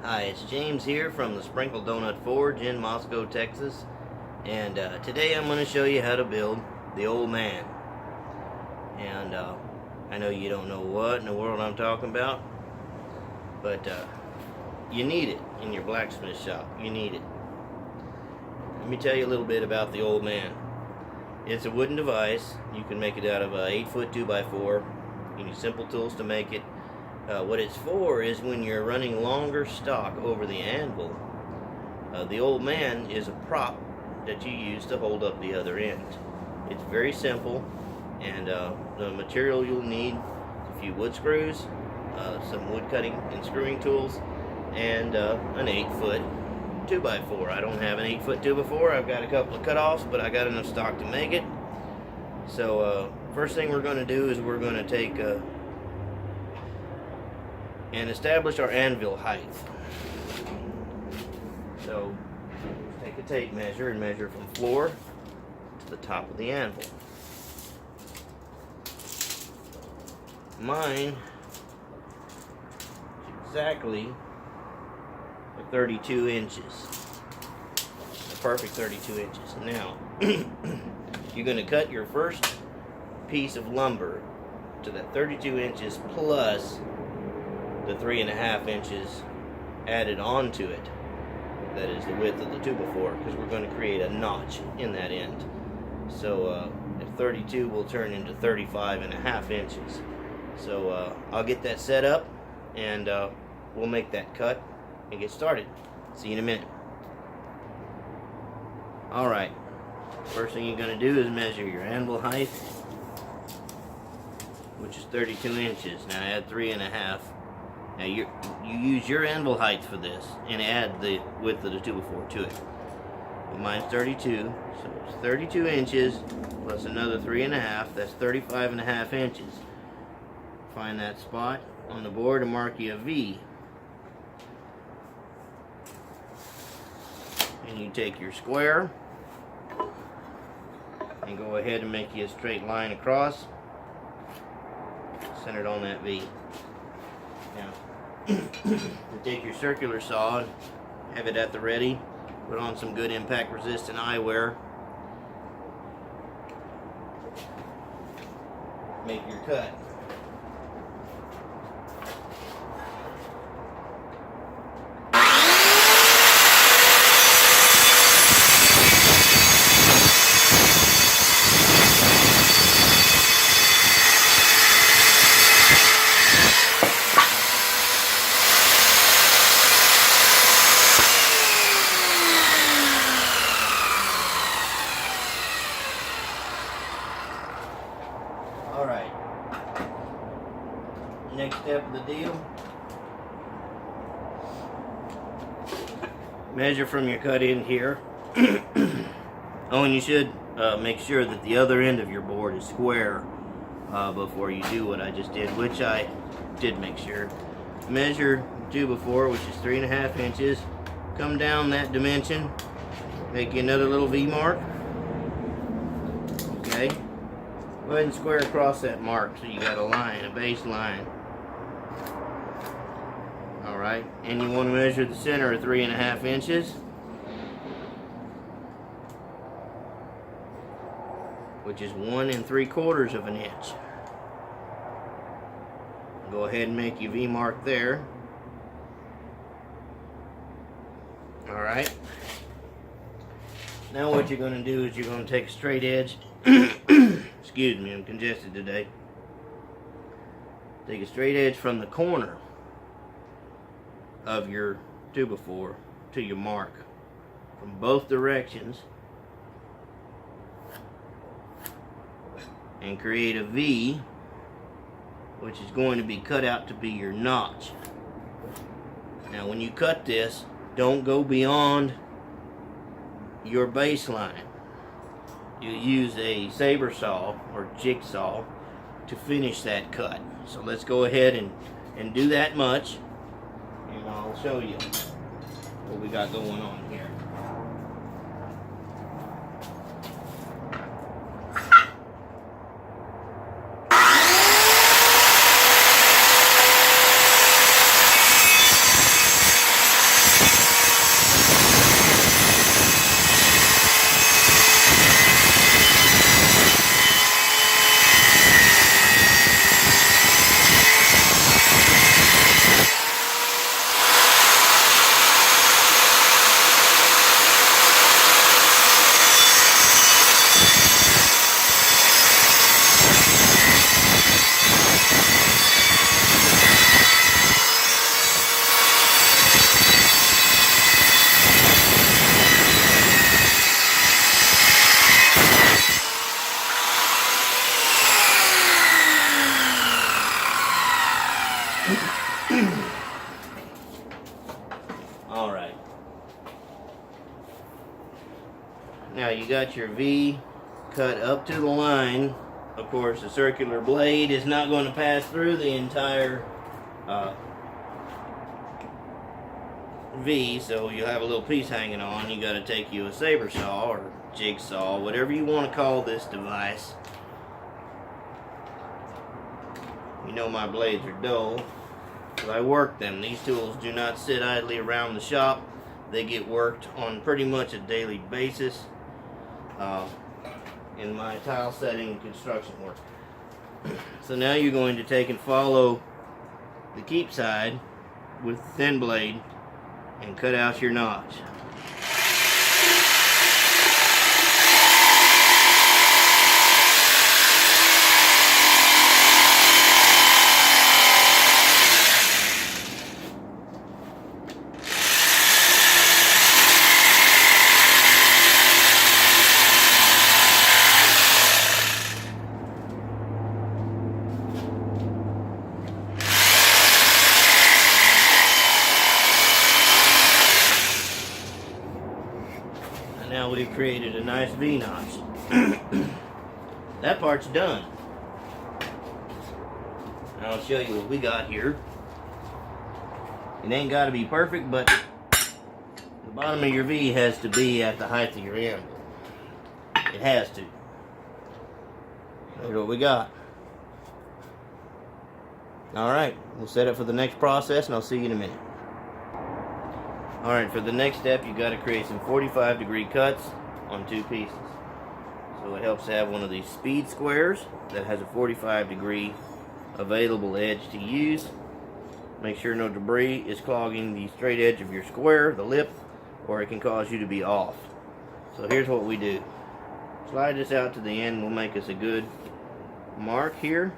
Hi, it's James here from the Sprinkle Donut Forge in Moscow, Texas, and today I'm going to show you how to build the old man. And I know you don't know what in the world I'm talking about, but you need it in your blacksmith shop. You need it. Let me tell you a little bit about the old man. It's a wooden device. You can make it out of a 8-foot 2x4. You need simple tools to make it. What it's for is when you're running longer stock over the anvil, the old man is a prop that you use to hold up the other end. It's very simple, and the material you'll need is a few wood screws, some wood cutting and screwing tools, and an 8-foot 2x4. I don't have an 8-foot 2x4. I've got a couple of cutoffs, but I got enough stock to make it. So first thing we're going to do is we're going to take and establish our anvil height. So take a tape measure and measure from floor to the top of the anvil. Mine is exactly 32 inches. A perfect 32 inches. Now, you're going to cut your first piece of lumber to that 32 inches plus the 3.5 inches added onto it. That is the width of the 2x4, because we're going to create a notch in that end. So if 32 will turn into 35.5 inches. So I'll get that set up, and we'll make that cut and get started. See you in a minute. Alright, first thing you're going to do is measure your anvil height, which is 32 inches. Now add 3.5. Now you use your anvil height for this and add the width of the 2x4 to it. Well, mine's 32, so it's 32 inches plus another 3.5. That's 35.5 inches. Find that spot on the board and mark you a V. And you take your square and go ahead and make you a straight line across, centered on that V. Now, you take your circular saw and have it at the ready. Put on some good impact resistant eyewear. Make your cut. Alright, next step of the deal, measure from your cut end here. Oh, and you should make sure that the other end of your board is square before you do what I just did, which I did make sure. Measure 2x4, which is 3.5 inches. Come down that dimension, make you another little V mark. Okay. Go ahead and square across that mark so you got a line, a base line. Alright, and you want to measure the center of 3.5 inches. Which is 1 3/4 of an inch. Go ahead and make your V mark there. Alright. Now what you're going to do is you're going to take a straight edge. Excuse me, I'm congested today. Take a straight edge from the corner of your 2x4 to your mark from both directions and create a V, which is going to be cut out to be your notch. Now when you cut this, don't go beyond your baseline. You use a saber saw or jigsaw to finish that cut. So let's go ahead and do that much, and I'll show you what we got going on here. Alright. Now you got your V cut up to the line. Of course, the circular blade is not going to pass through the entire V, so you have a little piece hanging on. You got to take you a saber saw or jigsaw, whatever you want to call this device. You know my blades are dull, so I work them. These tools do not sit idly around the shop. They get worked on pretty much a daily basis in my tile setting and construction work. So now you're going to take and follow the keep side with the thin blade and cut out your notch. Now we've created a nice V-notch. That part's done. I'll show you what we got here. It ain't got to be perfect, but the bottom of your V has to be at the height of your anvil. It has to. That's what we got. Alright, we'll set it for the next process and I'll see you in a minute. Alright, for the next step, you've got to create some 45-degree cuts on two pieces. So it helps to have one of these speed squares that has a 45-degree available edge to use. Make sure no debris is clogging the straight edge of your square, the lip, or it can cause you to be off. So here's what we do. Slide this out to the end, will make us a good mark here.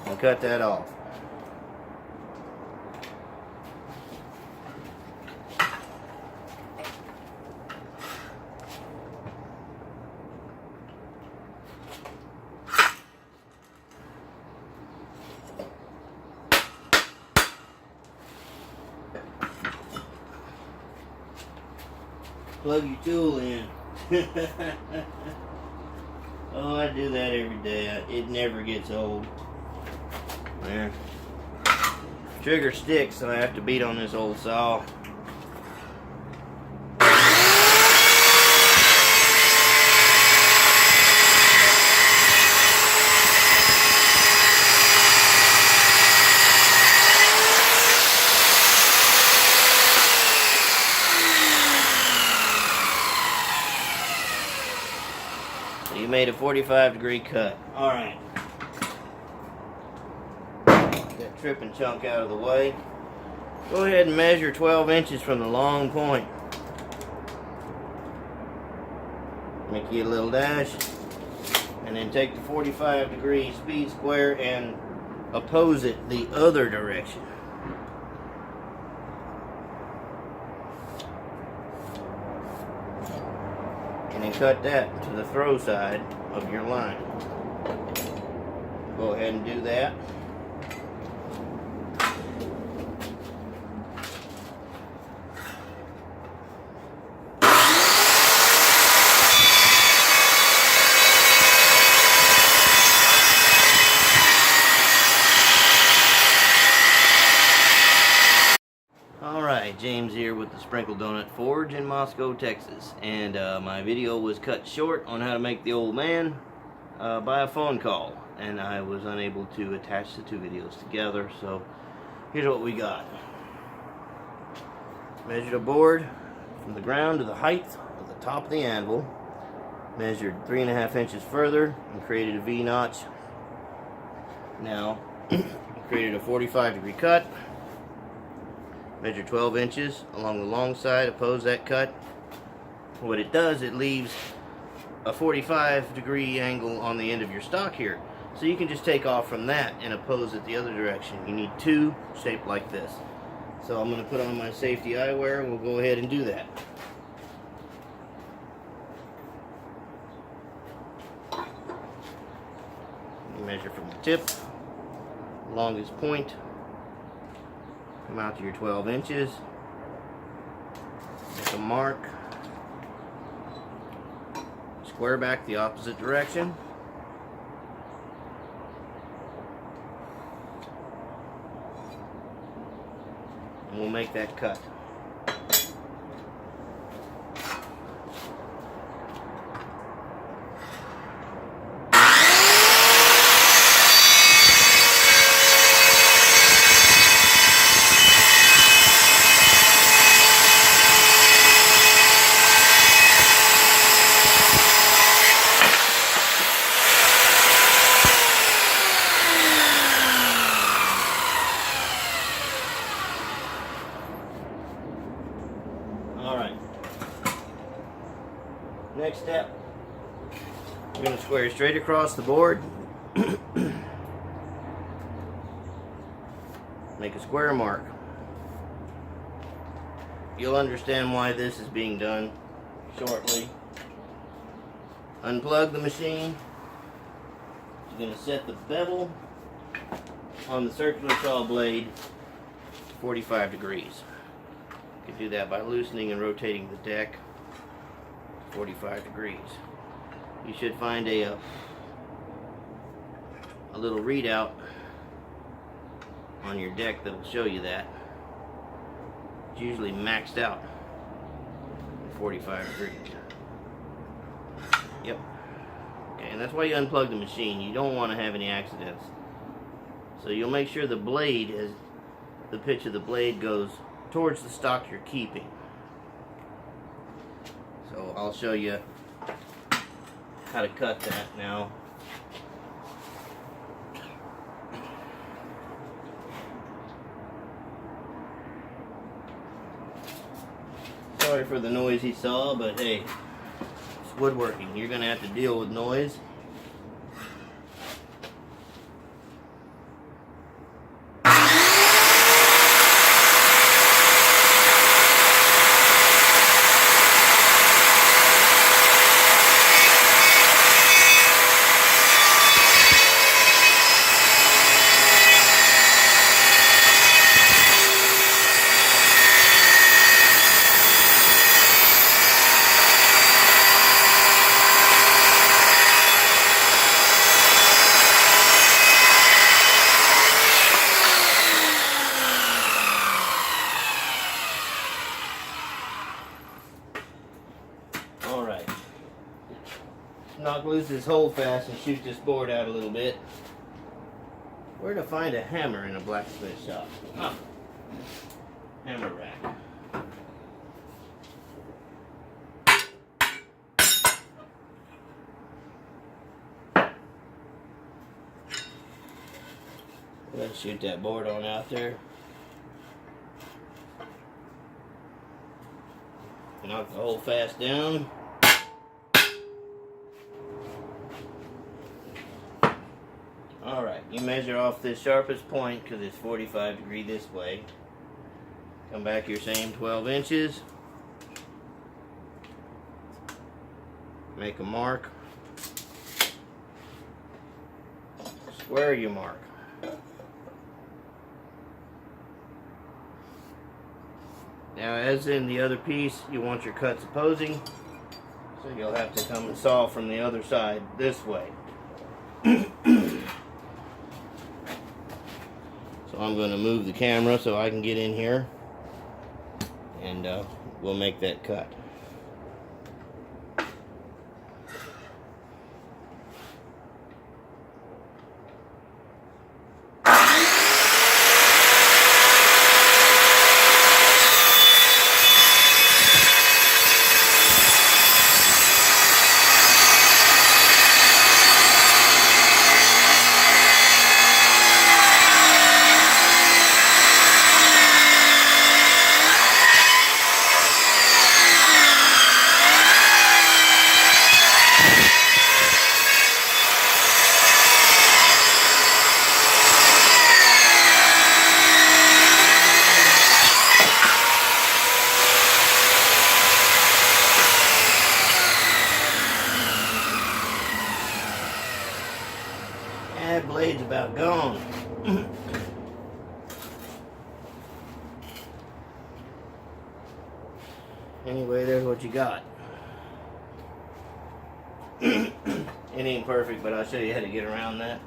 And cut that off. Plug your tool in. Oh, I do that every day. It never gets old. There. Trigger sticks, so I have to beat on this old saw. You made a 45-degree cut. Alright. That tripping chunk out of the way. Go ahead and measure 12 inches from the long point. Make you a little dash. And then take the 45-degree speed square and oppose it the other direction. And then cut that to the throw side of your line. Go ahead and do that. James here with the Sprinkle Donut Forge in Moscow, Texas, and my video was cut short on how to make the old man by a phone call, and I was unable to attach the two videos together. So here's what we got. Measured a board from the ground to the height of the top of the anvil, measured 3.5 inches further and created a V-notch. Now created a 45-degree cut. Measure 12 inches along the long side, oppose that cut. What it does, it leaves a 45-degree angle on the end of your stock here. So you can just take off from that and oppose it the other direction. You need two shaped like this. So I'm going to put on my safety eyewear and we'll go ahead and do that. You measure from the tip, longest point, Come out to your 12 inches. Make a mark. Square back the opposite direction. And we'll make that cut. Next step, we're going to square straight across the board. Make a square mark. You'll understand why this is being done shortly. Unplug the machine. You're going to set the bevel on the circular saw blade to 45 degrees. You can do that by loosening and rotating the deck 45 degrees. You should find a little readout on your deck that will show you that. It's usually maxed out at 45 degrees. Yep. Okay, and that's why you unplug the machine. You don't want to have any accidents. So you'll make sure the blade is, the pitch of the blade goes towards the stock you're keeping. So I'll show you how to cut that now. Sorry for the noise he saw, but hey, it's woodworking. You're going to have to deal with noise. Alright. Knock loose this hold fast and shoot this board out a little bit. Where to find a hammer in a blacksmith shop? Ah, hammer rack. Let's shoot that board on out there. Knock the hold fast down. Alright, you measure off this sharpest point because it's 45 degrees this way. Come back your same 12 inches. Make a mark. Square your mark. Now, as in the other piece, you want your cuts opposing, so you'll have to come and saw from the other side this way. So I'm going to move the camera so I can get in here, and we'll make that cut. Anyway, there's what you got. It ain't perfect, but I'll show you how to get around that.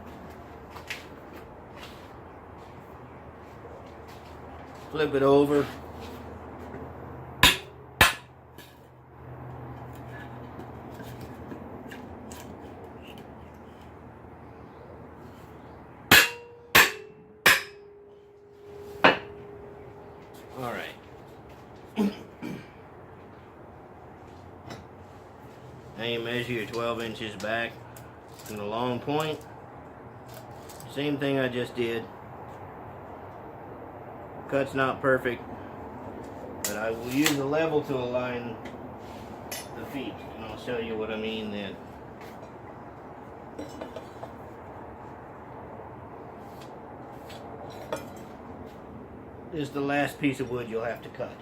Flip it over. All right. Now you measure your 12 inches back from the long point. Same thing I just did. Cut's not perfect, but I will use a level to align the feet, and I'll show you what I mean then. This is the last piece of wood you'll have to cut.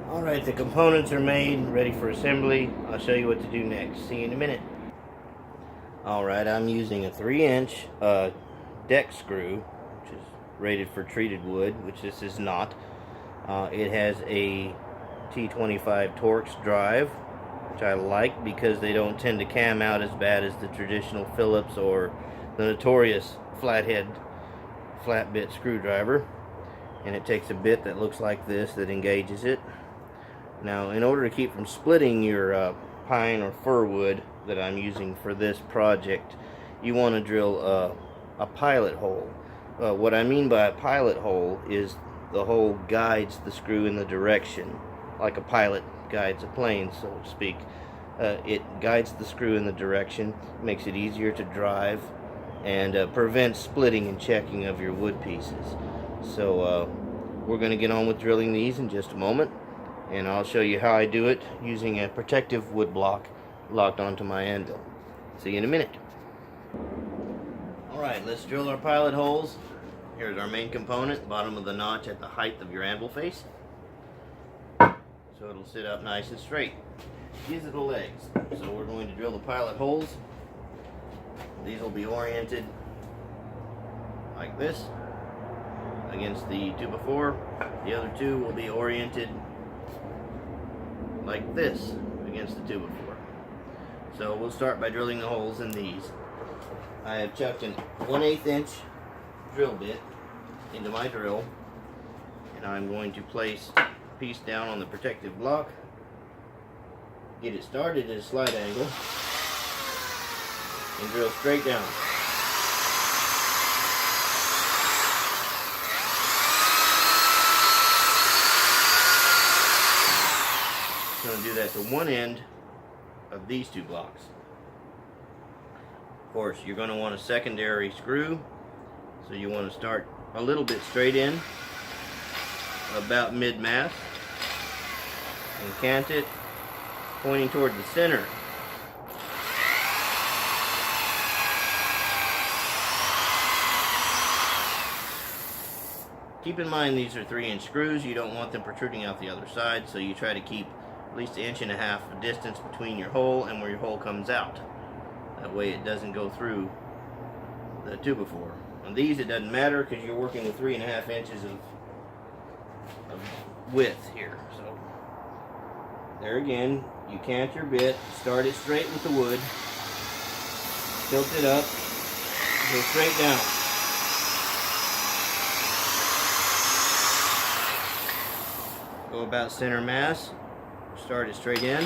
Alright, the components are made, ready for assembly. I'll show you what to do next. See you in a minute. Alright, I'm using a 3-inch deck screw, which is rated for treated wood, which this is not. It has a T25 Torx drive, which I like because they don't tend to cam out as bad as the traditional Phillips or the notorious flathead flat bit screwdriver. And it takes a bit that looks like this that engages it. Now, in order to keep from splitting your pine or fir wood that I'm using for this project, you want to drill a pilot hole. What I mean by a pilot hole is the hole guides the screw in the direction, like a pilot guides a plane, so to speak. It guides the screw in the direction, makes it easier to drive, and prevents splitting and checking of your wood pieces. So we're going to get on with drilling these in just a moment, and I'll show you how I do it using a protective wood block locked onto my anvil. See you in a minute. Alright, let's drill our pilot holes. Here's our main component, bottom of the notch at the height of your anvil face, so it'll sit up nice and straight. These are the legs, so we're going to drill the pilot holes. These will be oriented like this against the 2x4. The other two will be oriented like this against the 2x4. So we'll start by drilling the holes in these. I have chucked an 1/8 inch drill bit into my drill, and I'm going to place a piece down on the protective block, get it started at a slight angle, and drill straight down. I'm going to do that to one end of these two blocks. Of course, you're going to want a secondary screw, so you want to start a little bit straight in, about mid-mass, and cant it, pointing toward the center. Keep in mind these are 3-inch screws. You don't want them protruding out the other side, so you try to keep at least 1.5 inches of distance between your hole and where your hole comes out. That way it doesn't go through the 2x4. On these it doesn't matter because you're working with 3.5 inches of width here. So there again, you cant your bit, start it straight with the wood, tilt it up, go straight down. Go about center mass, start it straight in.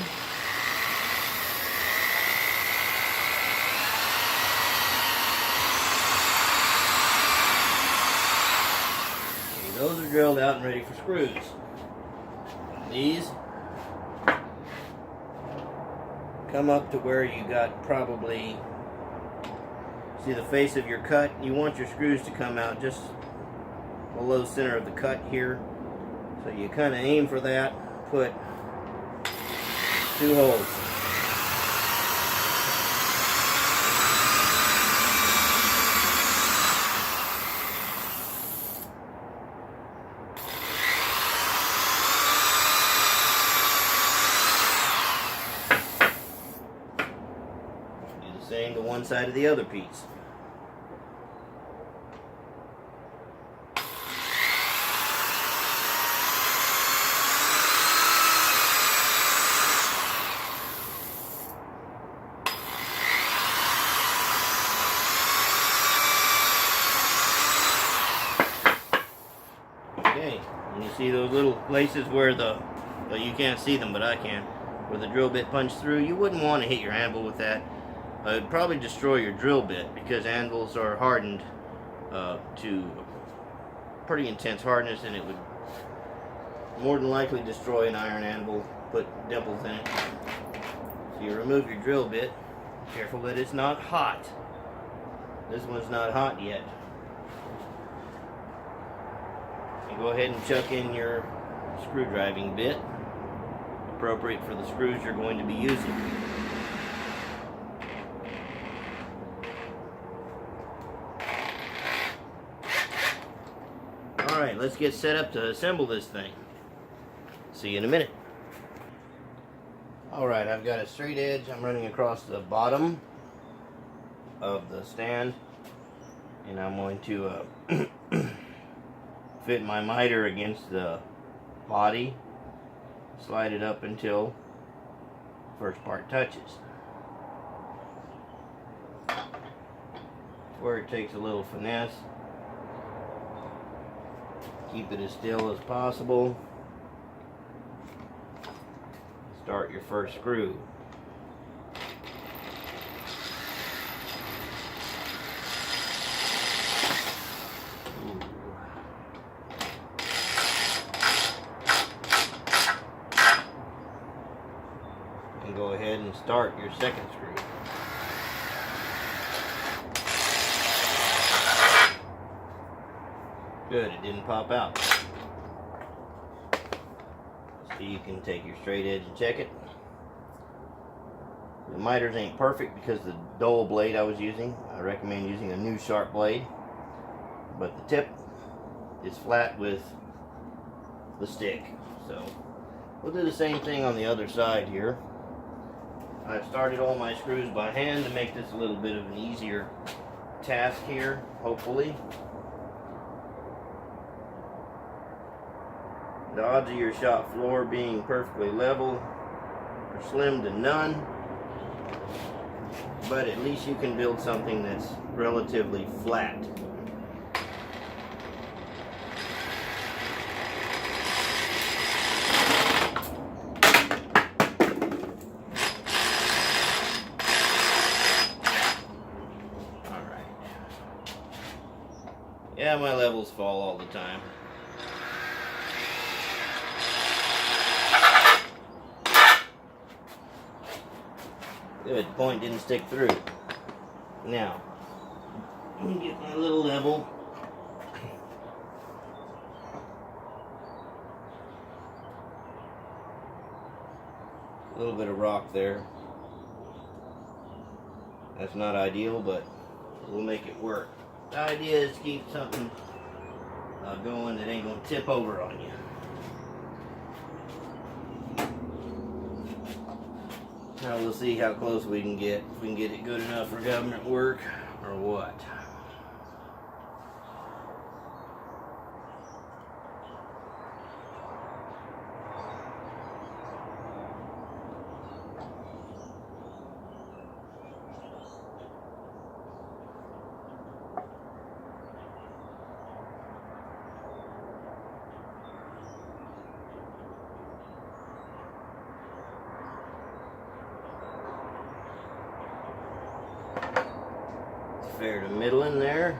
Okay, those are drilled out and ready for screws. These come up to where you got probably, See the face of your cut? You want your screws to come out just below center of the cut here. So you kind of aim for that. Put 2 holes. Do the same to one side of the other piece. Okay, and you see those little places where well, you can't see them, but I can, where the drill bit punched through. You wouldn't want to hit your anvil with that. It would probably destroy your drill bit, because anvils are hardened to pretty intense hardness, and it would more than likely destroy an iron anvil, put dimples in it. So you remove your drill bit, careful that it's not hot. This one's not hot yet. Go ahead and chuck in your screw driving bit, appropriate for the screws you're going to be using. Alright, let's get set up to assemble this thing. See you in a minute. Alright, I've got a straight edge I'm running across the bottom of the stand, and I'm going to fit my miter against the body, slide it up until the first part touches. Where it takes a little finesse. Keep it as still as possible. Start your first screw. And go ahead and start your second screw. Good, it didn't pop out. So you can take your straight edge and check it. The miters ain't perfect because the dull blade I was using. I recommend using a new sharp blade. But the tip is flat with the stick. So we'll do the same thing on the other side here. I've started all my screws by hand to make this a little bit of an easier task here, hopefully. The odds of your shop floor being perfectly level are slim to none, but at least you can build something that's relatively flat. Alright. Yeah, my levels fall all the time. Good, point didn't stick through. Now, let me get my little level. A little bit of rock there. That's not ideal, but we'll make it work. The idea is to keep something going that ain't going to tip over on you. Now we'll see how close we can get. If we can get it good enough for government work or what. Fair to middle in there.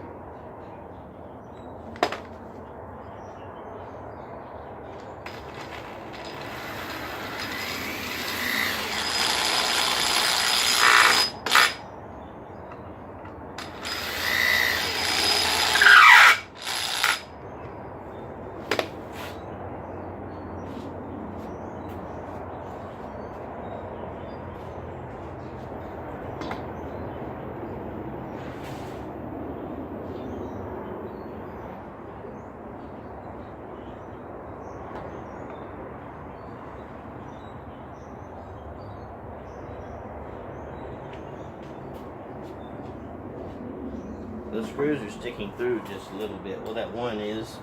Those screws are sticking through just a little bit. Well, that one is.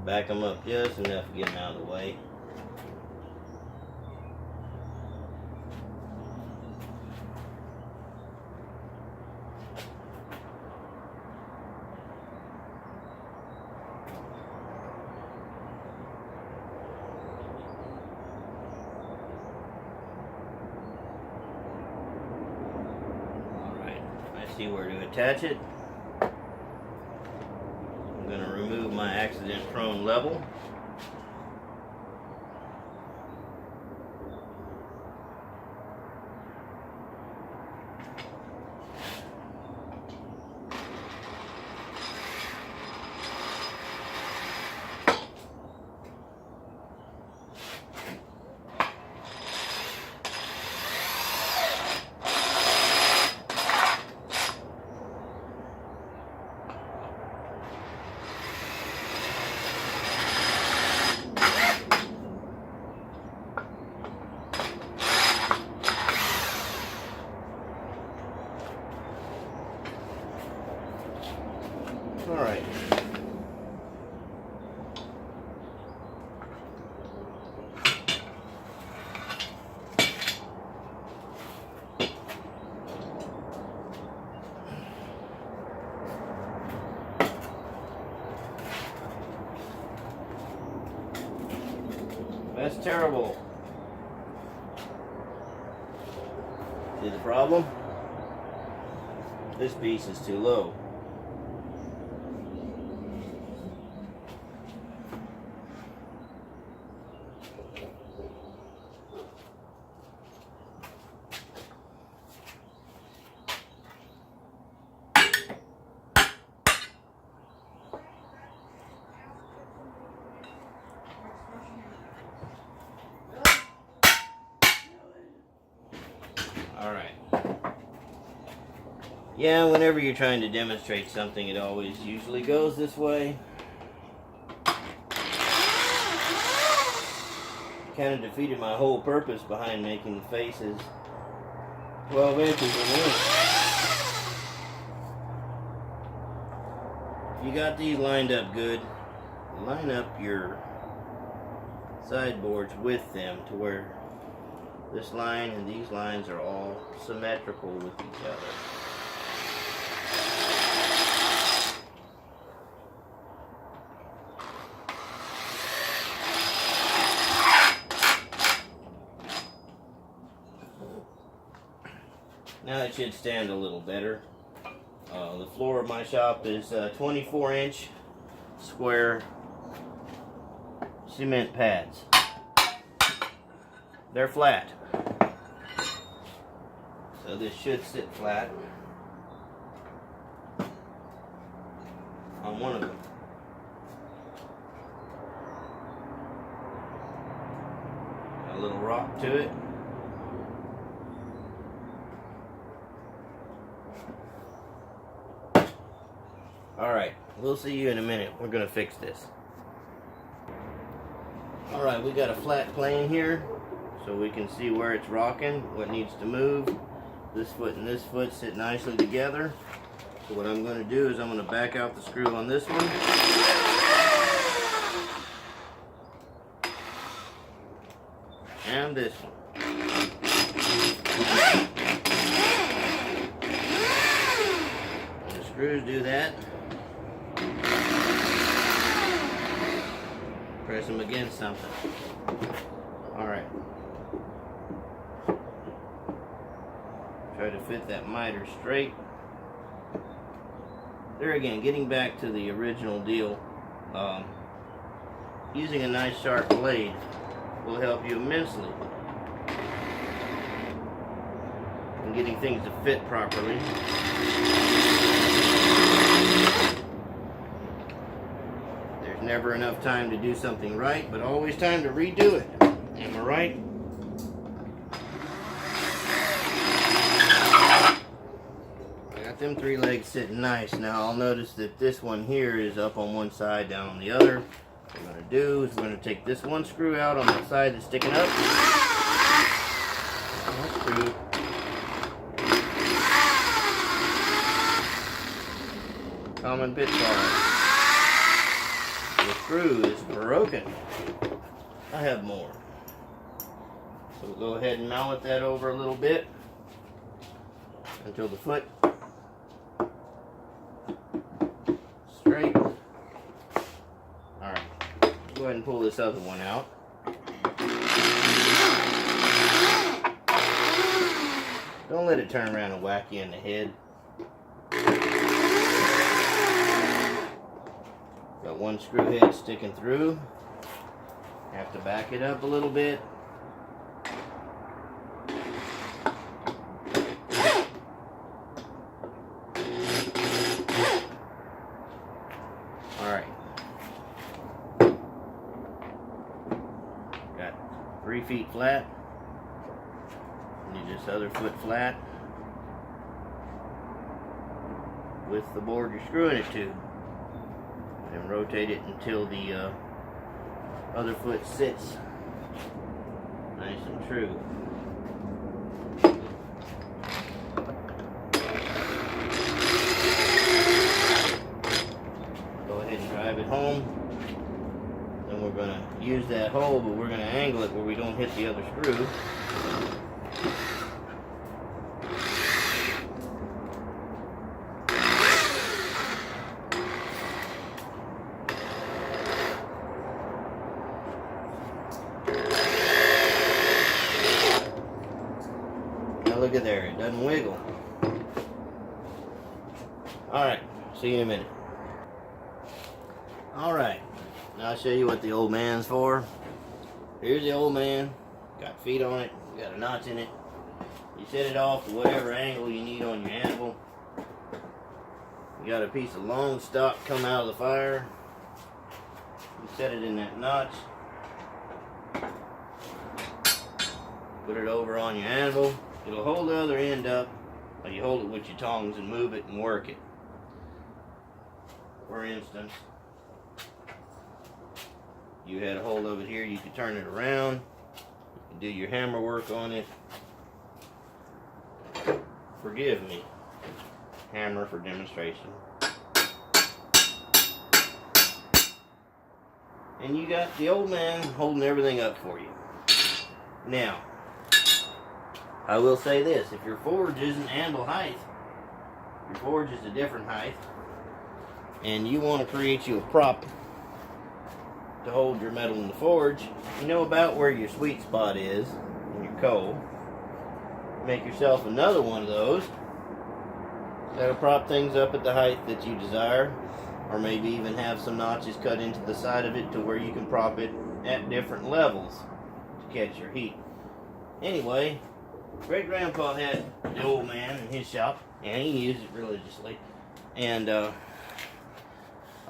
Back them up just enough to get them out of the way. Alright, I see where to attach it. I'm going to remove my accident-prone level. All right. That's terrible. See the problem? This piece is too low. Alright. Yeah, whenever you're trying to demonstrate something, it always usually goes this way. Kind of defeated my whole purpose behind making the faces 12 inches in length. You got these lined up good. Line up your sideboards with them to where this line and these lines are all symmetrical with each other. Now it should stand a little better. The floor of my shop is 24-inch square cement pads. They're flat. So this should sit flat on one of them. Got a little rock to it. Alright, we'll see you in a minute. We're going to fix this. Alright, we got a flat plane here, so we can see where it's rocking, what needs to move. This foot and this foot sit nicely together. So what I'm going to do is I'm going to back out the screw on this one. And this one. When the screws do that, press them against something. Alright. Try to fit that miter straight. There again, getting back to the original deal, using a nice sharp blade will help you immensely in getting things to fit properly. There's never enough time to do something right, but always time to redo it. Am I right? Them three legs sitting nice. Now I'll notice that this one here is up on one side, down on the other. What we're going to do is we're going to take this one screw out on the side that's sticking up. One screw. Common pitfall. The screw is broken. I have more. So we'll go ahead and mallet that over a little bit until the foot straight. Alright, go ahead and pull this other one out. Don't let it turn around and whack you in the head. Got one screw head sticking through. Have to back it up a little bit. Alright. Got 3 feet flat. Need this other foot flat with the board you're screwing it to. And rotate it until the other foot sits nice and true. Go ahead and drive it home. Then we're going to use that hole, but we're going to angle it where we don't hit the other screw. Look at there, it doesn't wiggle. Alright, see you in a minute. Alright, now I'll show you what the old man's for. Here's the old man. Got feet on it, got a notch in it. You set it off to whatever angle you need on your anvil. You got a piece of long stock come out of the fire. You set it in that notch. Put it over on your anvil. It'll hold the other end up, or you hold it with your tongs and move it and work it. For instance, you had a hold of it here, you could turn it around, you can do your hammer work on it. Forgive me, hammer for demonstration. And you got the old man holding everything up for you. Now, I will say this, if your forge isn't anvil height, your forge is a different height, and you want to create you a prop to hold your metal in the forge, you know about where your sweet spot is in your coal. Make yourself another one of those. That'll prop things up at the height that you desire, or maybe even have some notches cut into the side of it to where you can prop it at different levels to catch your heat. Anyway, Great Grandpa had the old man in his shop, and he used it religiously. And I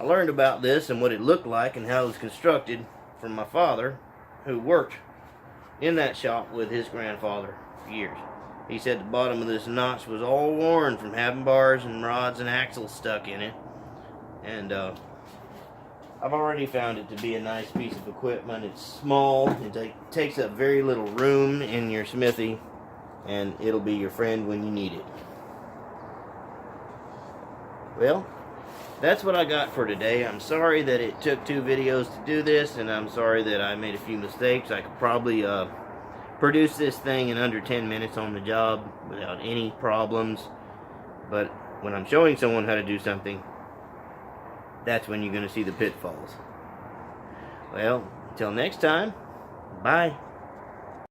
learned about this and what it looked like and how it was constructed from my father, who worked in that shop with his grandfather for years. He said the bottom of this notch was all worn from having bars and rods and axles stuck in it. And I've already found it to be a nice piece of equipment. It's small, it takes up very little room in your smithy, and it'll be your friend when you need it. Well, that's what I got for today. I'm sorry that it took 2 videos to do this, and I'm sorry that I made a few mistakes. I could probably produce this thing in under 10 minutes on the job without any problems. But when I'm showing someone how to do something, that's when you're going to see the pitfalls. Well, until next time, bye.